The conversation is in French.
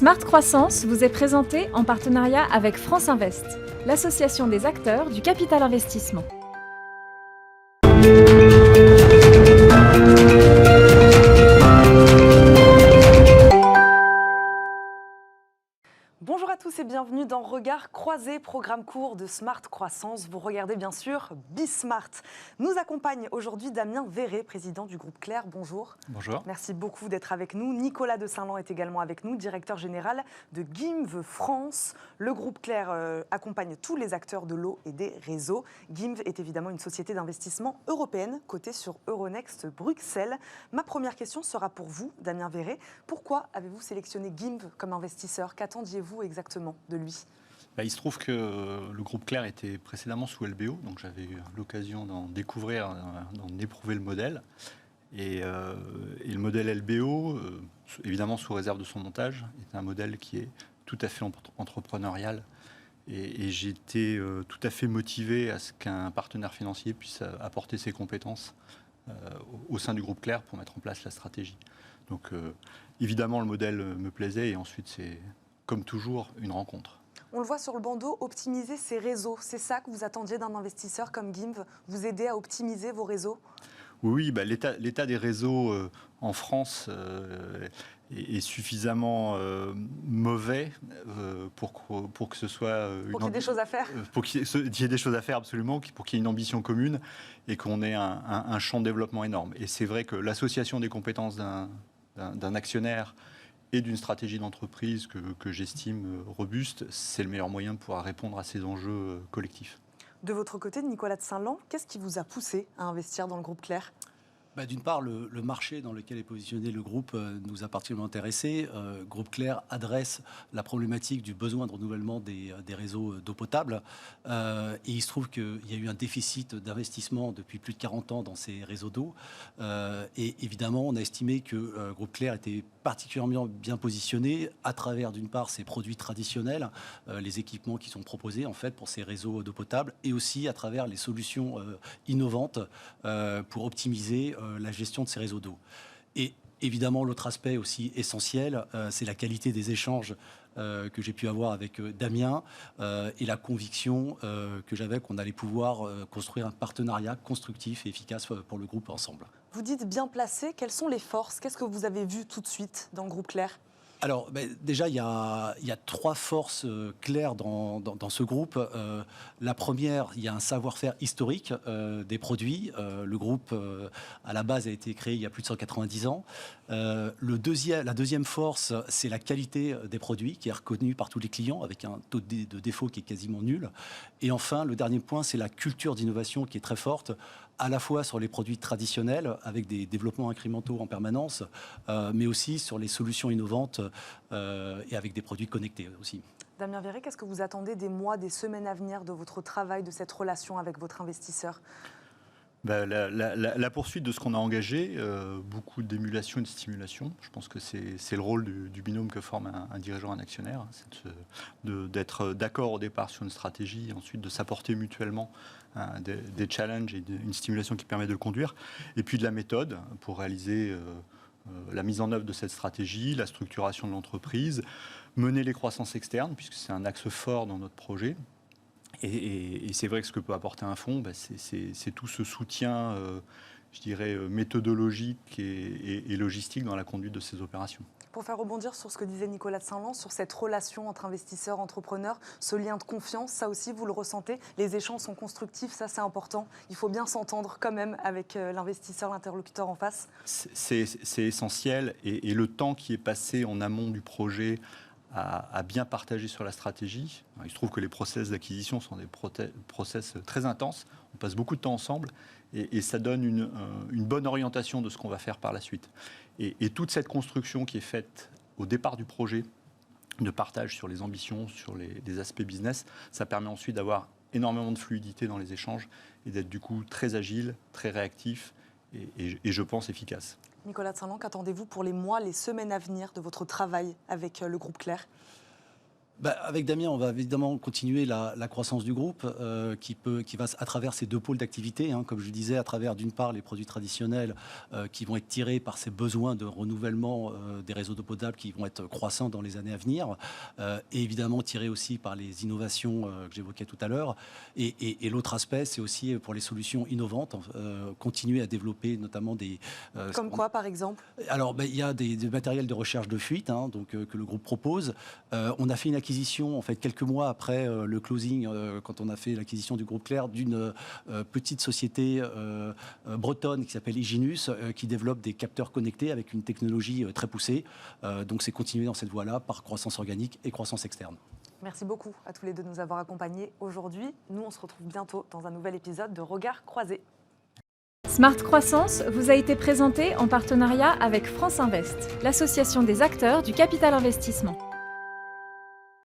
Smart Croissance vous est présenté en partenariat avec France Invest, l'association des acteurs du capital investissement. Bonjour à tous et bienvenue dans Regard Croisé, programme court de Smart Croissance. Vous regardez bien sûr Bismart. Nous accompagne aujourd'hui Damien Verret, président du groupe Clair. Bonjour. Bonjour. Merci beaucoup d'être avec nous. Nicolas de Saint-Lan est également avec nous, directeur général de GIMV France. Le groupe Clair accompagne tous les acteurs de l'eau et des réseaux. GIMV est évidemment une société d'investissement européenne cotée sur Euronext Bruxelles. Ma première question sera pour vous, Damien Verret. Pourquoi avez-vous sélectionné GIMV comme investisseur? Qu'attendiez-vous exactement de lui? Il se trouve que le groupe Clair était précédemment sous LBO, donc j'avais eu l'occasion d'en découvrir, d'en éprouver le modèle. Et le modèle LBO, évidemment sous réserve de son montage, est un modèle qui est tout à fait entrepreneurial. Et j'étais tout à fait motivé à ce qu'un partenaire financier puisse apporter ses compétences au sein du groupe Clair pour mettre en place la stratégie. Donc évidemment le modèle me plaisait et ensuite c'est comme toujours une rencontre. On le voit sur le bandeau, optimiser ses réseaux. C'est ça que vous attendiez d'un investisseur comme GIMV, vous aider à optimiser vos réseaux? Oui, l'état des réseaux en France est suffisamment mauvais pour que ce soit... Pour qu'il y ait des choses à faire? Pour qu'il y ait des choses à faire, absolument, pour qu'il y ait une ambition commune et qu'on ait un champ de développement énorme. Et c'est vrai que l'association des compétences d'un actionnaire et d'une stratégie d'entreprise que j'estime robuste, c'est le meilleur moyen de pouvoir répondre à ces enjeux collectifs. De votre côté, Nicolas de Saint-Lan, qu'est-ce qui vous a poussé à investir dans le groupe Clair? D'une part, le marché dans lequel est positionné le groupe nous a particulièrement intéressés. Groupe Clair adresse la problématique du besoin de renouvellement des réseaux d'eau potable. Et il se trouve qu'il y a eu un déficit d'investissement depuis plus de 40 ans dans ces réseaux d'eau. Et évidemment, on a estimé que Groupe Clair était particulièrement bien positionné à travers, d'une part, ses produits traditionnels, les équipements qui sont proposés en fait pour ces réseaux d'eau potable, et aussi à travers les solutions innovantes pour optimiser la gestion de ces réseaux d'eau. Et évidemment, l'autre aspect aussi essentiel, c'est la qualité des échanges que j'ai pu avoir avec Damien et la conviction que j'avais qu'on allait pouvoir construire un partenariat constructif et efficace pour le groupe ensemble. Vous dites bien placé, quelles sont les forces? Qu'est-ce que vous avez vu tout de suite dans le groupe Clair? Alors, déjà, il y a trois forces claires dans ce groupe. La première, il y a un savoir-faire historique des produits. Le groupe, à la base, a été créé il y a plus de 190 ans. La deuxième force, c'est la qualité des produits qui est reconnue par tous les clients avec un taux de défaut qui est quasiment nul. Et enfin, le dernier point, c'est la culture d'innovation qui est très forte, à la fois sur les produits traditionnels, avec des développements incrémentaux en permanence, mais aussi sur les solutions innovantes et avec des produits connectés aussi. Damien Verret, qu'est-ce que vous attendez des mois, des semaines à venir de votre travail, de cette relation avec votre investisseur? La poursuite de ce qu'on a engagé, beaucoup d'émulation et de stimulation. Je pense que c'est le rôle du binôme que forme un dirigeant, un actionnaire, d'être d'accord au départ sur une stratégie, ensuite de s'apporter mutuellement des challenges et une stimulation qui permet de le conduire, et puis de la méthode pour réaliser la mise en œuvre de cette stratégie, la structuration de l'entreprise, mener les croissances externes, puisque c'est un axe fort dans notre projet. Et c'est vrai que ce que peut apporter un fonds, c'est tout ce soutien, je dirais, méthodologique et logistique dans la conduite de ces opérations. Pour faire rebondir sur ce que disait Nicolas de Saint-Lan, sur cette relation entre investisseurs et entrepreneurs, ce lien de confiance, ça aussi vous le ressentez? Les échanges sont constructifs, ça c'est important. Il faut bien s'entendre quand même avec l'investisseur, l'interlocuteur en face. C'est essentiel et le temps qui est passé en amont du projet à bien partager sur la stratégie. Il se trouve que les process d'acquisition sont des process très intenses. On passe beaucoup de temps ensemble et ça donne une bonne orientation de ce qu'on va faire par la suite. Et toute cette construction qui est faite au départ du projet, de partage sur les ambitions, sur les aspects business, ça permet ensuite d'avoir énormément de fluidité dans les échanges et d'être du coup très agile, très réactif et je pense efficace. Nicolas de Saint-Lan, qu'attendez-vous pour les mois, les semaines à venir de votre travail avec le groupe Clair? Avec Damien, on va évidemment continuer la croissance du groupe qui va à travers ces deux pôles d'activité, hein, comme je disais, à travers d'une part les produits traditionnels qui vont être tirés par ces besoins de renouvellement des réseaux d'eau potable qui vont être croissants dans les années à venir, et évidemment tirés aussi par les innovations que j'évoquais tout à l'heure. Et l'autre aspect, c'est aussi pour les solutions innovantes, continuer à développer notamment des... Comme quoi, par exemple? Alors, il y a des matériels de recherche de fuite, hein, donc, que le groupe propose. On a fait une acquisition, en fait, quelques mois après le closing, quand on a fait l'acquisition du groupe Clair, d'une petite société bretonne qui s'appelle Iginus, qui développe des capteurs connectés avec une technologie très poussée. Donc, c'est continuer dans cette voie-là par croissance organique et croissance externe. Merci beaucoup à tous les deux de nous avoir accompagnés aujourd'hui. Nous, on se retrouve bientôt dans un nouvel épisode de Regards croisés. Smart Croissance vous a été présenté en partenariat avec France Invest, l'association des acteurs du capital investissement.